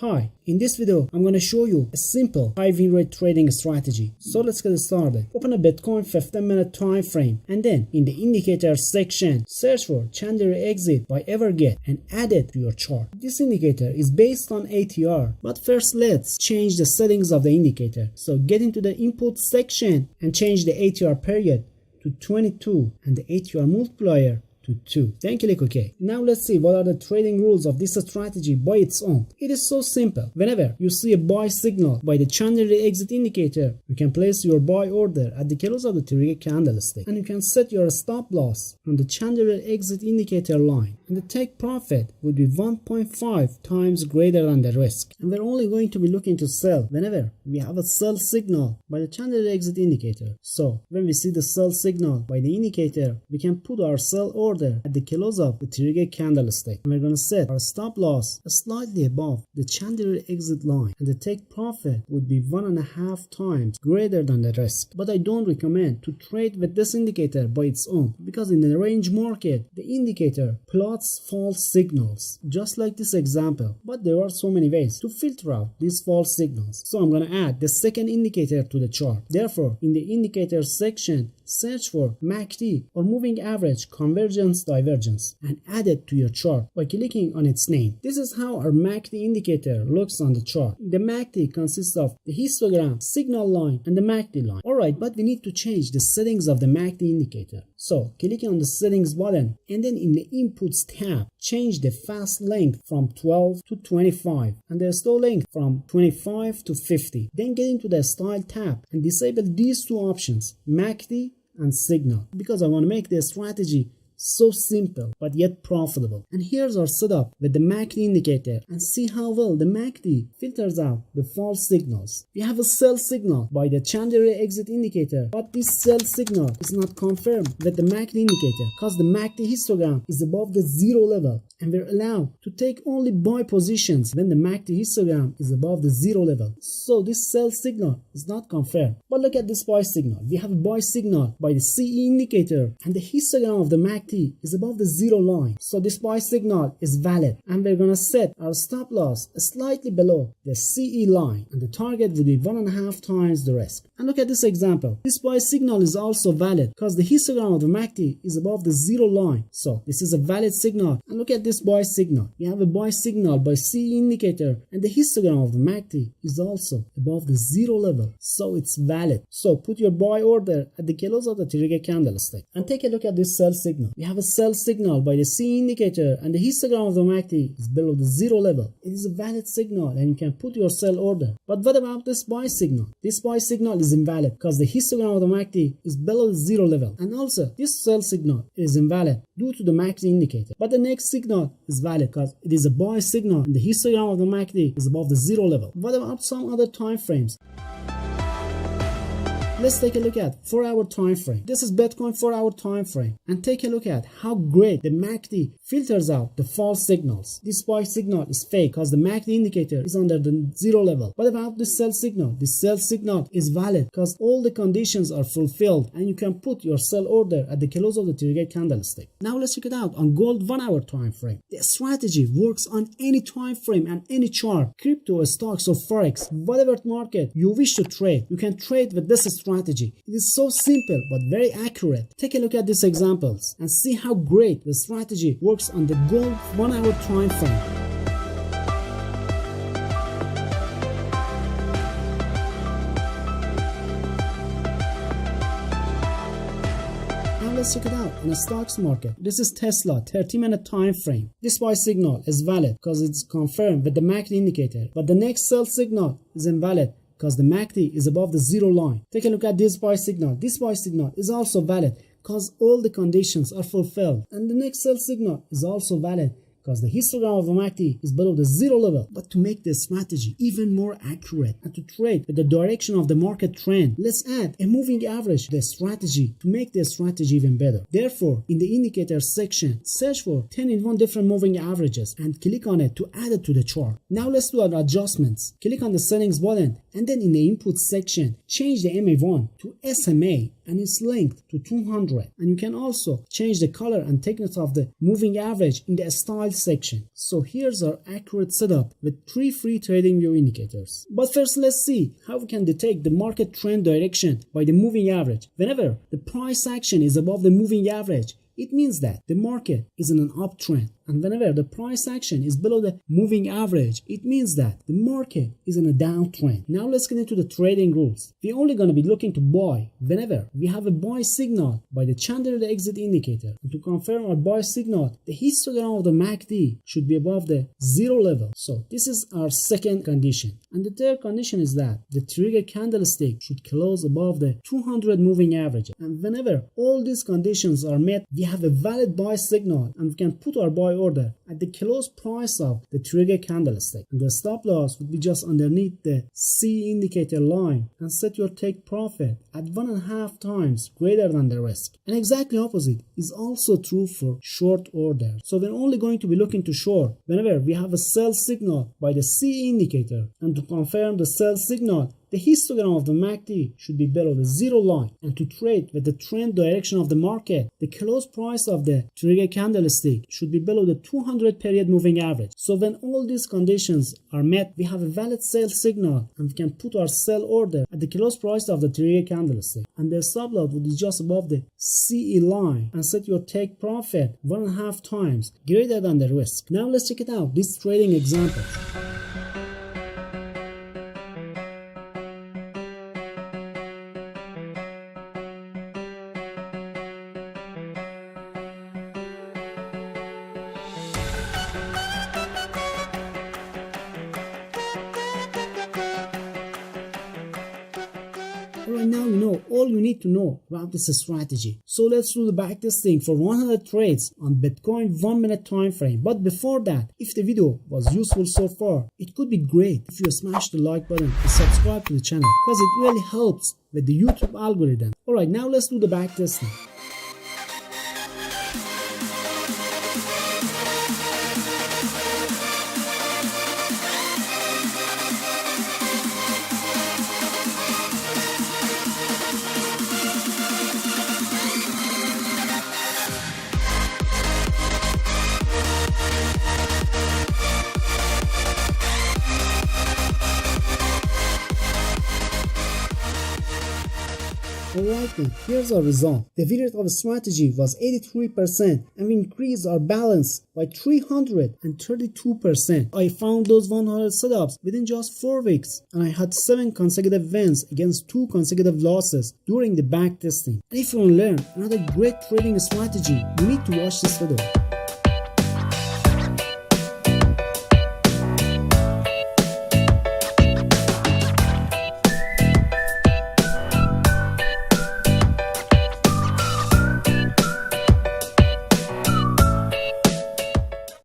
Hi, in this video I'm going to show you a simple high win rate trading strategy. So let's get started. Open a Bitcoin 15-minute time frame and then in the indicators section search for Chandler exit by Everget and add it to your chart. This indicator is based on ATR, but first let's change the settings of the indicator. So get into the input section and change the ATR period to 22 and the ATR multiplier to 2. Then click OK. Now let's see what are the trading rules of this strategy by its own. It is so simple. Whenever you see a buy signal by the Chandler exit indicator, you can place your buy order at the close of the trigger candlestick, and you can set your stop loss on the Chandler exit indicator line, and the take profit would be 1.5 times greater than the risk. And we're only going to be looking to sell whenever we have a sell signal by the Chandler exit indicator. So when we see the sell signal by the indicator, we can put our sell order at the close of the trigger candlestick, and we're going to set our stop loss slightly above the Chandler exit line, and the take profit would be 1.5 times greater than the risk. But I don't recommend to trade with this indicator by its own, because in the range market the indicator plots false signals just like this example, but there are so many ways to filter out these false signals. So I'm going to add the second indicator to the chart. Therefore, in the indicator section search for MACD or moving average convergence divergence and add it to your chart by clicking on its name. This is how our MACD indicator looks on the chart. The MACD consists of the histogram, signal line, and the MACD line. Alright, but we need to change the settings of the MACD indicator. So click on the settings button and then in the inputs tab change the fast length from 12 to 25 and the slow length from 25 to 50. Then get into the style tab and disable these two options, MACD and signal, because I want to make the strategy so simple but yet profitable. And here's our setup with the MACD indicator, and see how well the MACD filters out the false signals. We have a sell signal by the Chandler exit indicator, but this sell signal is not confirmed with the MACD indicator because the MACD histogram is above the zero level, and we're allowed to take only buy positions when the MACD histogram is above the zero level. So this sell signal is not confirmed. But look at this buy signal. We have a buy signal by the CE indicator, and the histogram of the MACD is above the zero line. So this buy signal is valid, and we're gonna set our stop loss slightly below the CE line, and the target would be 1.5 times the risk. And look at this example. This buy signal is also valid because the histogram of the MACD is above the zero line. So this is a valid signal. And look at this buy signal. We have a buy signal by CE indicator, and the histogram of the MACD is also above the zero level. So it's valid. So put your buy order at the close of the trigger candlestick and take a look at this sell signal. We have a sell signal by the CE indicator, and the histogram of the MACD is below the zero level. It is a valid signal and you can put your sell order. But what about this buy signal? This buy signal is invalid because the histogram of the MACD is below the zero level, and also this sell signal is invalid due to the MACD indicator. But the next signal is valid because it is a buy signal and the histogram of the MACD is above the zero level. What about some other time frames? Let's take a look at 4-hour time frame. This is Bitcoin 4-hour time frame, and take a look at how great the MACD filters out the false signals. This buy signal is fake because the MACD indicator is under the zero level. What about this sell signal? This sell signal is valid because all the conditions are fulfilled and you can put your sell order at the close of the trigger candlestick. Now let's check it out on gold 1-hour time frame. The strategy works on any time frame and any chart, crypto, stocks, or forex, whatever market you wish to trade. You can trade with this strategy. It is so simple but very accurate. Take a look at these examples and see how great the strategy works on the gold 1-hour time frame. Now let's check it out on the stocks market. This is Tesla 30-minute time frame. This buy signal is valid because it's confirmed with the MACD indicator, but the next sell signal is invalid because the MACD is above the zero line. Take a look at this buy signal. This buy signal is also valid because all the conditions are fulfilled. And the next sell signal is also valid because the histogram of the MACD is below the zero level. But to make this strategy even more accurate and to trade with the direction of the market trend, let's add a moving average to the strategy to make the strategy even better. Therefore, in the indicator section, search for 10-in-1 different moving averages and click on it to add it to the chart. Now let's do our adjustments. Click on the settings button and then in the input section, change the MA1 to SMA and it's linked to 200. And you can also change the color and thickness of the moving average in the style section. So here's our accurate setup with 3 free trading view indicators. But first let's see how we can detect the market trend direction by the moving average. Whenever the price action is above the moving average, it means that the market is in an uptrend. And whenever the price action is below the moving average, it means that the market is in a downtrend. Now let's get into the trading rules. We're only going to be looking to buy whenever we have a buy signal by the candle exit indicator. And to confirm our buy signal, the histogram of the MACD should be above the 0 level. So this is our second condition. And the third condition is that the trigger candlestick should close above the 200 moving average. And whenever all these conditions are met, we have a valid buy signal and we can put our buy order at the close price of the trigger candlestick. And the stop loss would be just underneath the C indicator line, and set your take profit at 1.5 times greater than the risk. And exactly opposite is also true for short orders. So we're only going to be looking to short whenever we have a sell signal by the C indicator. And to confirm the sell signal, the histogram of the MACD should be below the 0 line. And to trade with the trend direction of the market, the close price of the trigger candlestick should be below the 200 period moving average. So when all these conditions are met, we have a valid sell signal and we can put our sell order at the close price of the trigger candlestick. And the stop loss would be just above the CE line, and set your take profit 1.5 times greater than the risk. Now let's check it out, this trading example. Alright, now you know all you need to know about this strategy. So let's do the backtesting for 100 trades on Bitcoin 1 minute time frame. But before that, if the video was useful so far, it could be great if you smash the like button and subscribe to the channel, because it really helps with the YouTube algorithm. Alright, now let's do the backtesting. Alright then, here's our result. The win rate of the strategy was 83% and we increased our balance by 332%. I found those 100 setups within just 4 weeks, and I had 7 consecutive wins against 2 consecutive losses during the backtesting. And if you want to learn another great trading strategy, you need to watch this video.